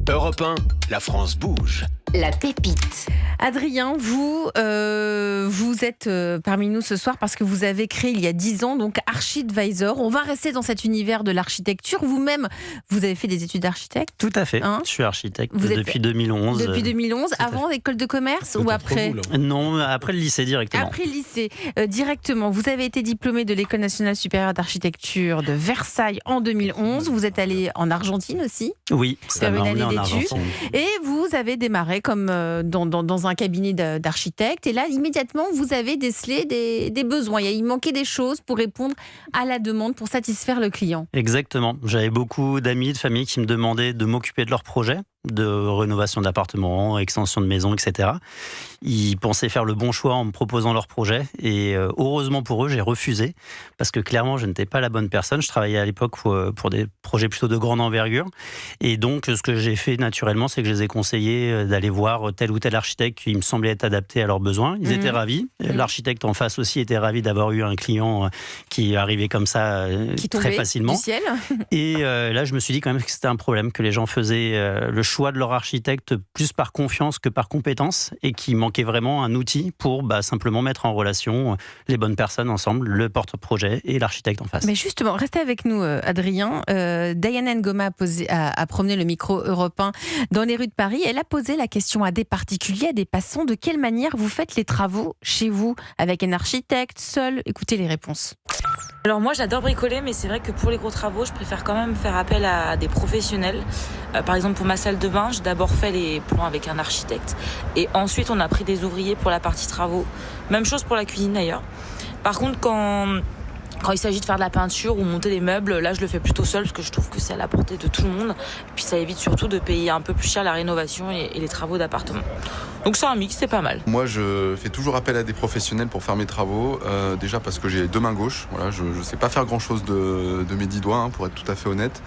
Europe 1, la France bouge. La pépite. Adrien, vous êtes parmi nous ce soir parce que vous avez créé il y a 10 ans donc Archidvisor. On va rester dans cet univers de l'architecture. Vous-même, vous avez fait des études d'architecte. Tout à fait. Je suis architecte depuis 2011. Depuis 2011, avant l'école de commerce ou après? Non, après le lycée directement. Après le lycée, directement. Vous avez été diplômé de l'École nationale supérieure d'architecture de Versailles en 2011. Vous êtes allé en Argentine aussi. Oui, ça m'a emmené en Argentine. Et vous avez démarré comme dans un cabinet d'architecte. Et là, immédiatement, vous avez décelé des besoins. Il manquait des choses pour répondre à la demande, pour satisfaire le client. Exactement. J'avais beaucoup d'amis, de familles qui me demandaient de m'occuper de leurs projets de rénovation d'appartements, extension de maisons, etc. Ils pensaient faire le bon choix en me proposant leur projet et heureusement pour eux, j'ai refusé parce que clairement, je n'étais pas la bonne personne. Je travaillais à l'époque pour des projets plutôt de grande envergure et donc ce que j'ai fait naturellement, c'est que je les ai conseillés d'aller voir tel ou tel architecte qui me semblait être adapté à leurs besoins. Ils étaient ravis. L'architecte en face aussi était ravi d'avoir eu un client qui arrivait comme ça très facilement. Du ciel. Et là, je me suis dit quand même que c'était un problème, que les gens faisaient le choix de leur architecte plus par confiance que par compétence et qui manquait vraiment un outil pour simplement mettre en relation les bonnes personnes ensemble, le porte-projet et l'architecte en face. Mais justement, restez avec nous Adrien. Diana Ngoma a promené le micro européen dans les rues de Paris. Elle a posé la question à des particuliers, à des passants, de quelle manière vous faites les travaux chez vous, avec un architecte, seul? Écoutez les réponses. Alors moi j'adore bricoler, mais c'est vrai que pour les gros travaux je préfère quand même faire appel à des professionnels. Par exemple pour ma salle de bain, j'ai d'abord fait les plans avec un architecte et ensuite on a pris des ouvriers pour la partie travaux. Même chose pour la cuisine d'ailleurs. Par contre quand il s'agit de faire de la peinture ou monter des meubles, là je le fais plutôt seul parce que je trouve que c'est à la portée de tout le monde. Et puis ça évite surtout de payer un peu plus cher la rénovation et les travaux d'appartement. Donc c'est un mix, c'est pas mal. Moi je fais toujours appel à des professionnels pour faire mes travaux. Déjà parce que j'ai deux mains gauches. Voilà, je ne sais pas faire grand chose de mes 10 doigts, pour être tout à fait honnête.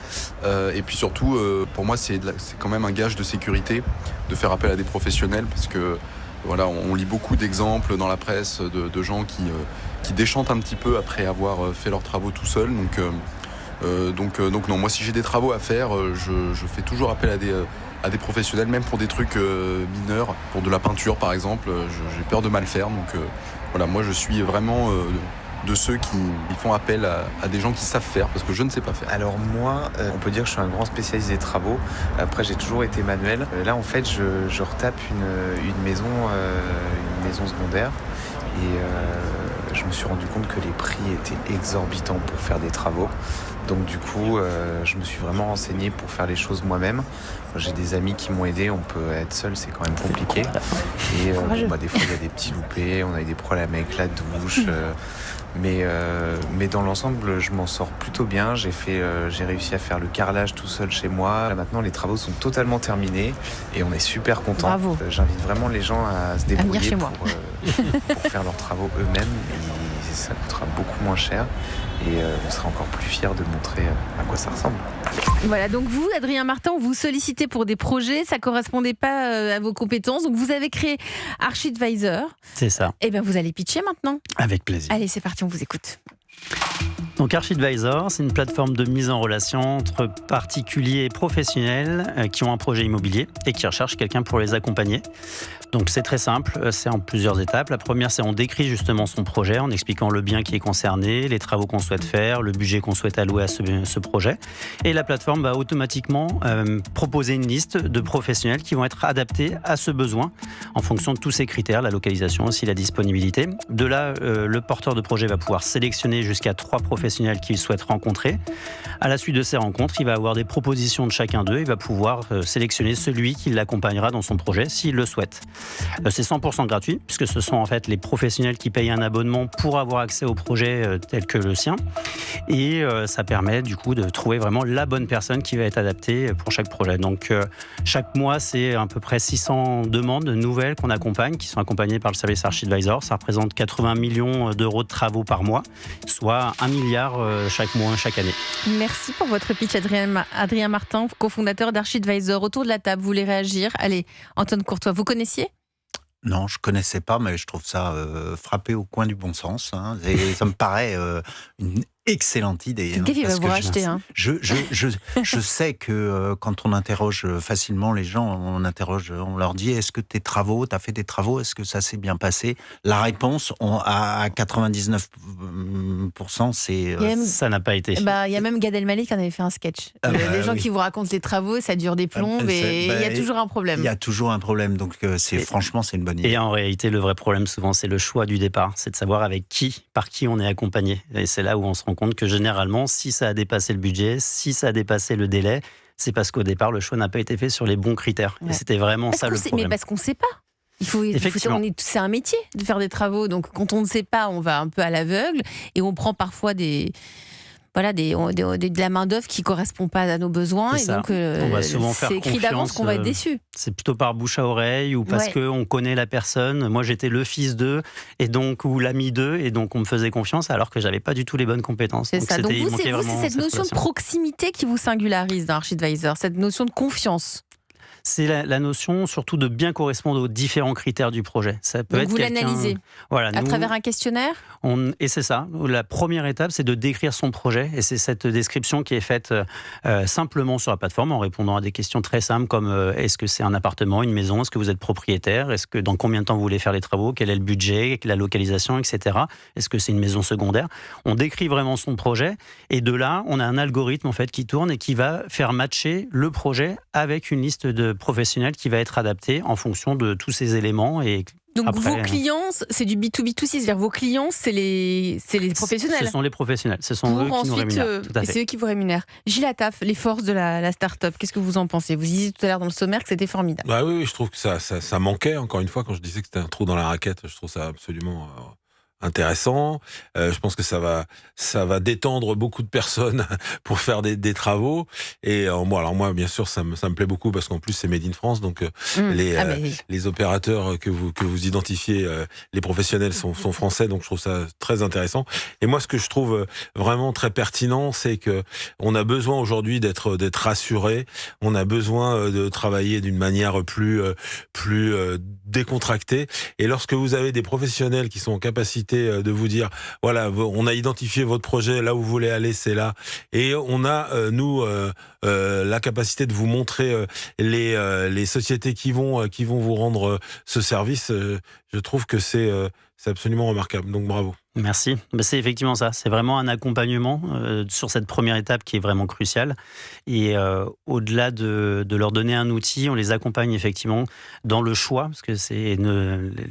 Et puis surtout, pour moi c'est quand même un gage de sécurité de faire appel à des professionnels parce que voilà, on lit beaucoup d'exemples dans la presse de gens qui déchantent un petit peu après avoir fait leurs travaux tout seuls. Donc non, moi si j'ai des travaux à faire, je fais toujours appel à des professionnels, même pour des trucs mineurs, pour de la peinture par exemple. J'ai peur de mal faire, donc voilà, moi je suis vraiment de ceux qui font appel à des gens qui savent faire, parce que je ne sais pas faire. Alors moi, on peut dire que je suis un grand spécialiste des travaux. Après, j'ai toujours été manuel. Là, en fait, je retape une maison secondaire et je me suis rendu compte que les prix étaient exorbitants pour faire des travaux. Donc du coup, je me suis vraiment renseigné pour faire les choses moi-même. J'ai des amis qui m'ont aidé, on peut être seul, c'est quand même compliqué. Et des fois, il y a des petits loupés, on a eu des problèmes avec la douche. Mais dans l'ensemble, je m'en sors plutôt bien. J'ai réussi à faire le carrelage tout seul chez moi. Là, maintenant, les travaux sont totalement terminés et on est super contents. Bravo. J'invite vraiment les gens à se débrouiller pour faire leurs travaux eux-mêmes. Et ça coûtera beaucoup moins cher et vous serez encore plus fiers de montrer à quoi ça ressemble. Voilà, donc vous, Adrien Martin, vous sollicitez pour des projets, ça ne correspondait pas à vos compétences, donc vous avez créé Archidvisor. C'est ça. Et bien vous allez pitcher maintenant. Avec plaisir. Allez, c'est parti, on vous écoute. Donc Archidvisor, c'est une plateforme de mise en relation entre particuliers et professionnels qui ont un projet immobilier et qui recherchent quelqu'un pour les accompagner. Donc c'est très simple, c'est en plusieurs étapes. La première, c'est on décrit justement son projet en expliquant le bien qui est concerné, les travaux qu'on souhaite faire, le budget qu'on souhaite allouer à ce projet. Et la plateforme va automatiquement proposer une liste de professionnels qui vont être adaptés à ce besoin en fonction de tous ces critères, la localisation aussi, la disponibilité. De là, le porteur de projet va pouvoir sélectionner jusqu'à 3 professionnels qu'il souhaite rencontrer. À la suite de ces rencontres, il va avoir des propositions de chacun d'eux. Il va pouvoir sélectionner celui qui l'accompagnera dans son projet s'il le souhaite. C'est 100% gratuit puisque ce sont en fait les professionnels qui payent un abonnement pour avoir accès au projet tel que le sien. Et ça permet du coup de trouver vraiment la bonne personne qui va être adaptée pour chaque projet. Donc chaque mois, c'est à peu près 600 demandes nouvelles qu'on accompagne, qui sont accompagnées par le service Archidvisor. Ça représente 80 millions d'euros de travaux par mois, soit 1 milliard chaque mois, chaque année. Merci pour votre pitch, Adrien Martin, cofondateur d'Archidvisor. Autour de la table, vous voulez réagir? Allez, Antoine Courtois, vous connaissiez? Non, je ne connaissais pas, mais je trouve ça frappé au coin du bon sens. Et ça me paraît une excellente idée. Quelqu'un qui va parce vous que racheter. je sais que quand on interroge facilement les gens, on leur dit est-ce que tes travaux, tu as fait des travaux, est-ce que ça s'est bien passé? La réponse, à 99%, c'est... Ça n'a pas été. Il y a même Gad Elmaleh qui en avait fait un sketch. Les gens qui vous racontent les travaux, ça dure des plombes et il y a toujours un problème. Il y a toujours un problème, donc franchement, c'est une bonne idée. Et en réalité, le vrai problème, souvent, c'est le choix du départ. C'est de savoir par qui on est accompagné. Et c'est là où on se rend compte que généralement, si ça a dépassé le budget, si ça a dépassé le délai, c'est parce qu'au départ, le choix n'a pas été fait sur les bons critères. Ouais. Et c'était vraiment ça le problème. Mais parce qu'on ne sait pas. C'est un métier de faire des travaux. Donc, quand on ne sait pas, on va un peu à l'aveugle et on prend parfois de la main-d'œuvre qui ne correspond pas à nos besoins. Et donc, on va souvent faire c'est écrit d'avance qu'on va être déçu. C'est plutôt par bouche à oreille ou parce qu'on connaît la personne. Moi, j'étais le fils d'eux ou l'ami d'eux, et donc on me faisait confiance alors que je n'avais pas du tout les bonnes compétences. C'est ça. Donc c'est cette notion de proximité qui vous singularise dans Archidvisor, cette notion de confiance. C'est la notion surtout de bien correspondre aux différents critères du projet. Ça peut donc être vous l'analysez à travers un questionnaire. Et c'est ça. La première étape, c'est de décrire son projet. Et c'est cette description qui est faite simplement sur la plateforme en répondant à des questions très simples comme est-ce que c'est un appartement, une maison, est-ce que vous êtes propriétaire, est-ce que dans combien de temps vous voulez faire les travaux, quel est le budget, la localisation, etc. Est-ce que c'est une maison secondaire? On décrit vraiment son projet et de là, on a un algorithme en fait qui tourne et qui va faire matcher le projet avec une liste de professionnels qui va être adaptée en fonction de tous ces éléments. Et donc après, vos clients, c'est du B2B2C, c'est-à-dire vos clients, c'est les professionnels. Ce sont les professionnels, ce sont eux qui nous rémunèrent. Tout à fait. C'est eux qui vous rémunèrent. Gilles Attaf, les forces de la start-up, qu'est-ce que vous en pensez? Vous disiez tout à l'heure dans le sommaire que c'était formidable. Bah oui, je trouve que ça manquait, encore une fois, quand je disais que c'était un trou dans la raquette, je trouve ça absolument... intéressant. Je pense que ça va détendre beaucoup de personnes pour faire des travaux. Et alors moi, bien sûr, ça me plaît beaucoup parce qu'en plus c'est made in France, donc les opérateurs que vous identifiez, les professionnels sont français, donc je trouve ça très intéressant. Et moi, ce que je trouve vraiment très pertinent, c'est que on a besoin aujourd'hui d'être rassuré. On a besoin de travailler d'une manière plus décontractée. Et lorsque vous avez des professionnels qui sont en capacité de vous dire, voilà, on a identifié votre projet, là où vous voulez aller, c'est là. Et on a, la capacité de vous montrer les sociétés qui vont vous rendre ce service. Je trouve que c'est absolument remarquable. Donc bravo. Merci. C'est effectivement ça. C'est vraiment un accompagnement sur cette première étape qui est vraiment cruciale. Et au-delà de leur donner un outil, on les accompagne effectivement dans le choix. Parce que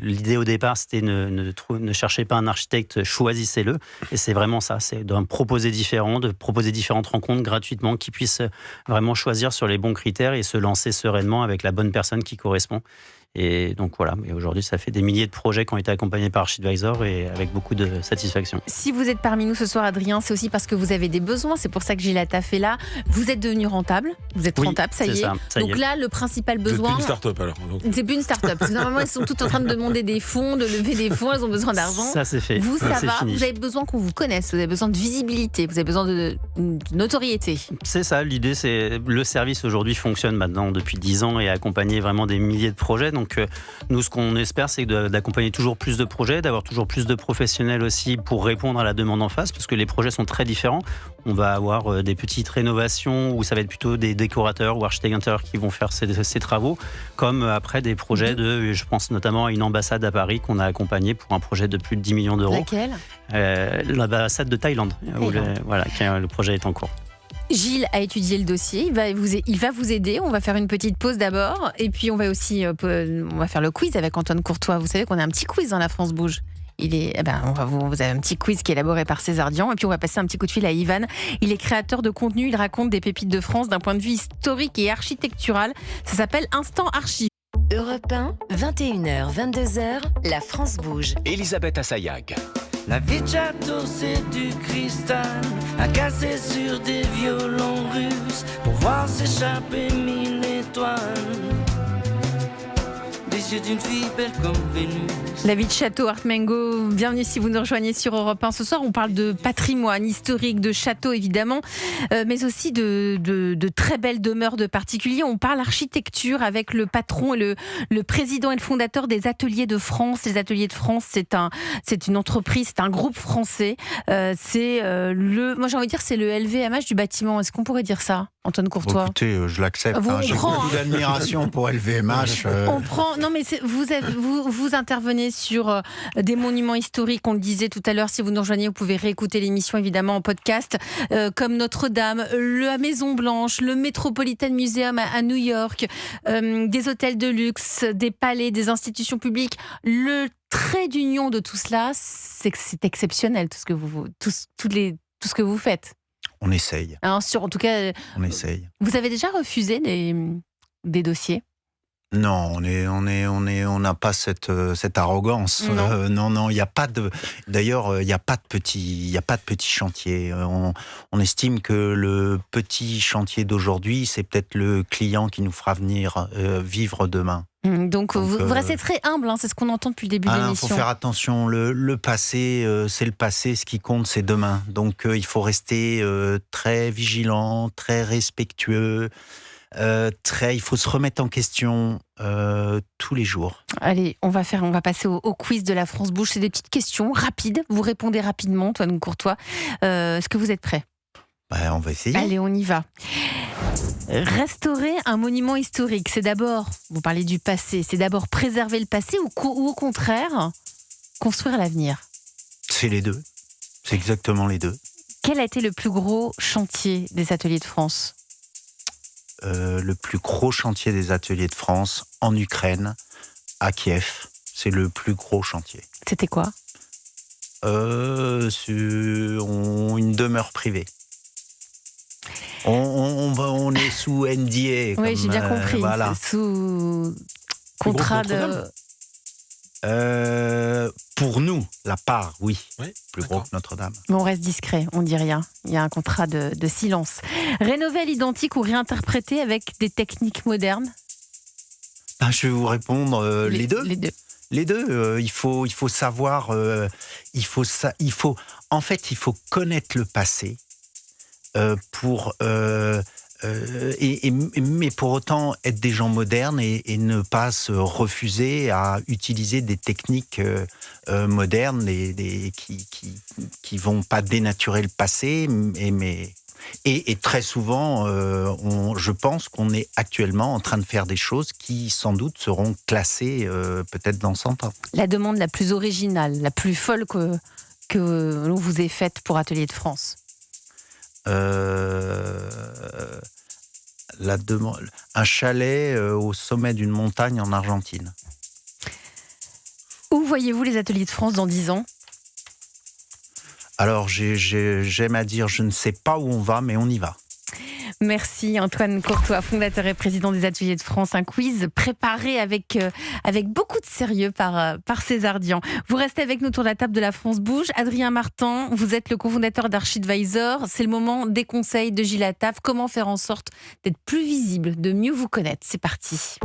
l'idée au départ, c'était ne cherchez pas un architecte, choisissez-le. Et c'est vraiment ça. C'est de proposer différentes rencontres gratuitement qui puissent vraiment choisir sur les bons critères et se lancer sereinement avec la bonne personne qui correspond. Et donc voilà, et aujourd'hui ça fait des milliers de projets qui ont été accompagnés par Archidvisor et avec beaucoup de satisfaction. Si vous êtes parmi nous ce soir, Adrien, c'est aussi parce que vous avez des besoins, c'est pour ça que Gilles Attaf est là. Vous êtes devenu rentable, rentable, ça y est. Donc là, le principal besoin... C'est plus une start-up alors. C'est plus une start-up. Normalement, elles sont toutes en train de demander des fonds, de lever des fonds, elles ont besoin d'argent. Ça c'est fait. Vous, ça va, fini. Vous avez besoin qu'on vous connaisse, vous avez besoin de visibilité, vous avez besoin de notoriété. C'est ça, l'idée c'est... Le service aujourd'hui fonctionne maintenant depuis 10 ans et a accompagné vraiment des milliers de projets. Donc nous, ce qu'on espère, c'est d'accompagner toujours plus de projets, d'avoir toujours plus de professionnels aussi pour répondre à la demande en face, parce que les projets sont très différents. On va avoir des petites rénovations où ça va être plutôt des décorateurs ou architectes intérieurs qui vont faire ces travaux, comme après des projets je pense notamment à une ambassade à Paris qu'on a accompagnée pour un projet de plus de 10 millions d'euros. Laquelle ? L'ambassade de Thaïlande, où le projet est en cours. Gilles a étudié le dossier, il va vous aider. On va faire une petite pause d'abord et puis on va faire le quiz avec Antoine Courtois. Vous savez qu'on a un petit quiz dans La France Bouge. Vous avez un petit quiz qui est élaboré par César Dian et puis on va passer un petit coup de fil à Ivan. Il est créateur de contenu, il raconte des pépites de France d'un point de vue historique et architectural. Ça s'appelle Instant Archi. Europe 1, 21h, 22h, La France Bouge. Elisabeth Assayag. La vie de château, c'est du cristal à casser sur des violons russes pour voir s'échapper 1000 étoiles. Des yeux d'une fille belle comme Vénus. La vie de château, Art Mengo, bienvenue si vous nous rejoignez sur Europe 1. Ce soir, on parle de patrimoine historique, de château évidemment, mais aussi de très belles demeures de particuliers. On parle architecture avec le patron et le président et le fondateur des Ateliers de France. Les Ateliers de France, c'est une entreprise, c'est un groupe français. Moi j'ai envie de dire, c'est le LVMH du bâtiment. Est-ce qu'on pourrait dire ça, Antoine Courtois? Écoutez, je l'accepte. J'ai prend, beaucoup d'admiration pour LVMH. On prend. Non, mais vous intervenez sur des monuments historiques. On le disait tout à l'heure. Si vous nous rejoignez, vous pouvez réécouter l'émission évidemment en podcast, comme Notre-Dame, la Maison Blanche, le Metropolitan Museum à New York, des hôtels de luxe, des palais, des institutions publiques. Le trait d'union de tout cela, c'est que c'est exceptionnel tout ce que vous faites. On essaye. En tout cas, on essaye. Vous avez déjà refusé des dossiers? Non, on n'a pas cette arrogance. Non, il n'y a pas de. D'ailleurs, il n'y a pas de petits chantiers. On estime que le petit chantier d'aujourd'hui, c'est peut-être le client qui nous fera venir vivre demain. Donc vous restez très humble, c'est ce qu'on entend depuis le début de l'émission. Il faut faire attention, le passé, c'est le passé, ce qui compte, c'est demain. Donc il faut rester très vigilant, très respectueux, il faut se remettre en question tous les jours. Allez, on va passer au quiz de la France Bouge. C'est des petites questions rapides, vous répondez rapidement, Antoine Courtois. Est-ce que vous êtes prêts? On va essayer. Allez, on y va. Restaurer un monument historique, c'est d'abord, vous parlez du passé, c'est d'abord préserver le passé ou au contraire, construire l'avenir? C'est les deux. C'est exactement les deux. Quel a été le plus gros chantier des Ateliers de France? Le plus gros chantier des Ateliers de France, en Ukraine, à Kiev. C'est le plus gros chantier. C'était quoi? Une demeure privée. On est sous NDA. Oui, j'ai bien compris. Voilà. Sous contrat de... Pour nous, la part, oui. Plus gros que Notre-Dame. Mais on reste discret, on dit rien. Il y a un contrat de silence. Rénover à l'identique ou réinterpréter avec des techniques modernes? Je vais vous répondre les deux. Les deux. Il faut savoir. En fait, il faut connaître le passé. Mais pour autant être des gens modernes et ne pas se refuser à utiliser des techniques modernes qui vont pas dénaturer le passé, et très souvent, je pense qu'on est actuellement en train de faire des choses qui sans doute seront classées peut-être dans 100 ans. La demande la plus originale, la plus folle que l'on vous ait faite pour Ateliers de France? Un chalet au sommet d'une montagne en Argentine. Où voyez-vous les Ateliers de France dans 10 ans? Alors, j'aime à dire, je ne sais pas où on va, mais on y va. Merci Antoine Courtois, fondateur et président des Ateliers de France. Un quiz préparé avec beaucoup de sérieux par César Dian. Vous restez avec nous autour de la table de la France Bouge. Adrien Martin, vous êtes le cofondateur d'Archidvisor. C'est le moment des conseils de Gilles Attaf. Comment faire en sorte d'être plus visible, de mieux vous connaître? C'est parti.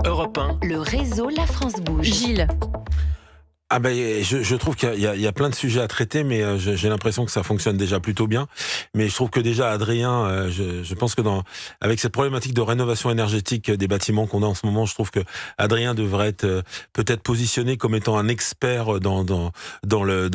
Europe 1. Le réseau La France Bouge. Gilles. Je trouve qu'il y a plein de sujets à traiter, mais j'ai l'impression que ça fonctionne déjà plutôt bien. Mais je trouve que déjà, Adrien, je pense que avec cette problématique de rénovation énergétique des bâtiments qu'on a en ce moment, je trouve que Adrien devrait être peut-être positionné comme étant un expert dans le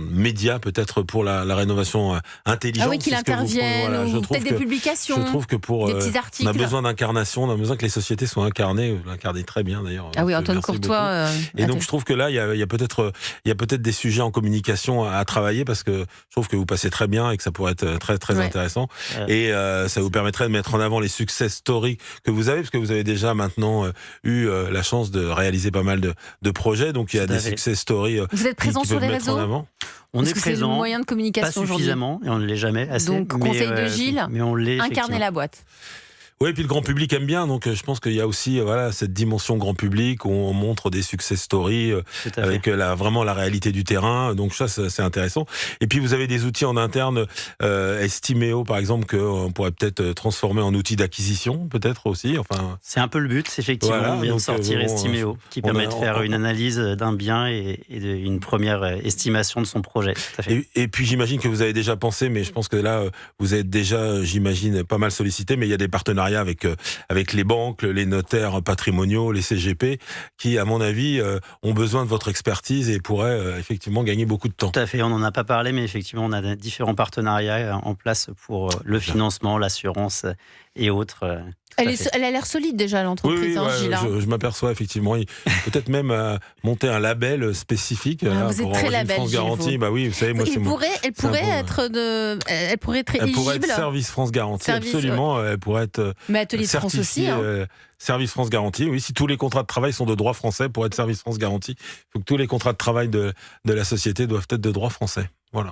média, peut-être pour la rénovation intelligente. Ah oui, qu'il intervienne, ou peut-être des publications. Je trouve que des petits articles. On a besoin d'incarnation, on a besoin que les sociétés soient incarnées, l'incarnez très bien d'ailleurs. Ah oui, Antoine Courtois. Et donc je trouve que là, il y a peut-être des sujets en communication à travailler, parce que je trouve que vous passez très bien et que ça pourrait être très très intéressant. Et ça vous permettrait de mettre en avant les success stories que vous avez, parce que vous avez déjà maintenant eu la chance de réaliser pas mal de projets. Donc il y a des success stories. Vous êtes présent sur les réseaux? On est présent. C'est le moyen de communication pas suffisamment, et on ne l'est jamais assez. Donc conseil de Gilles, mais on l'est incarner la boîte. Oui, et puis le grand public aime bien, donc je pense qu'il y a aussi cette dimension grand public où on montre des success stories avec vraiment la réalité du terrain, donc ça c'est intéressant. Et puis vous avez des outils en interne, Estiméo par exemple, qu'on pourrait peut-être transformer en outil d'acquisition, peut-être aussi. Enfin, c'est un peu le but, effectivement. On vient de sortir Estiméo, qui permet de faire une analyse d'un bien et une première estimation de son projet. Tout à fait. Et puis j'imagine que vous avez déjà pensé, mais je pense que là vous êtes déjà, j'imagine, pas mal sollicité, mais il y a des partenariats avec les banques, les notaires patrimoniaux, les CGP, qui, à mon avis, ont besoin de votre expertise et pourraient effectivement gagner beaucoup de temps. Tout à fait, on n'en a pas parlé, mais effectivement, on a différents partenariats en place pour le financement, l'assurance et autres. Elle a l'air solide déjà, l'entreprise, Gilles. Je m'aperçois effectivement. Peut-être même monter un label spécifique vous êtes très label, France Garantie. Bah oui, vous savez, moi elle pourrait être éligible. Elle pourrait être Service France Garantie, absolument. Ouais. Elle pourrait être. Mais Atelier de France aussi. Service France Garantie, oui. Si tous les contrats de travail sont de droit français pour être Service France Garantie, il faut que tous les contrats de travail de la société doivent être de droit français. Voilà.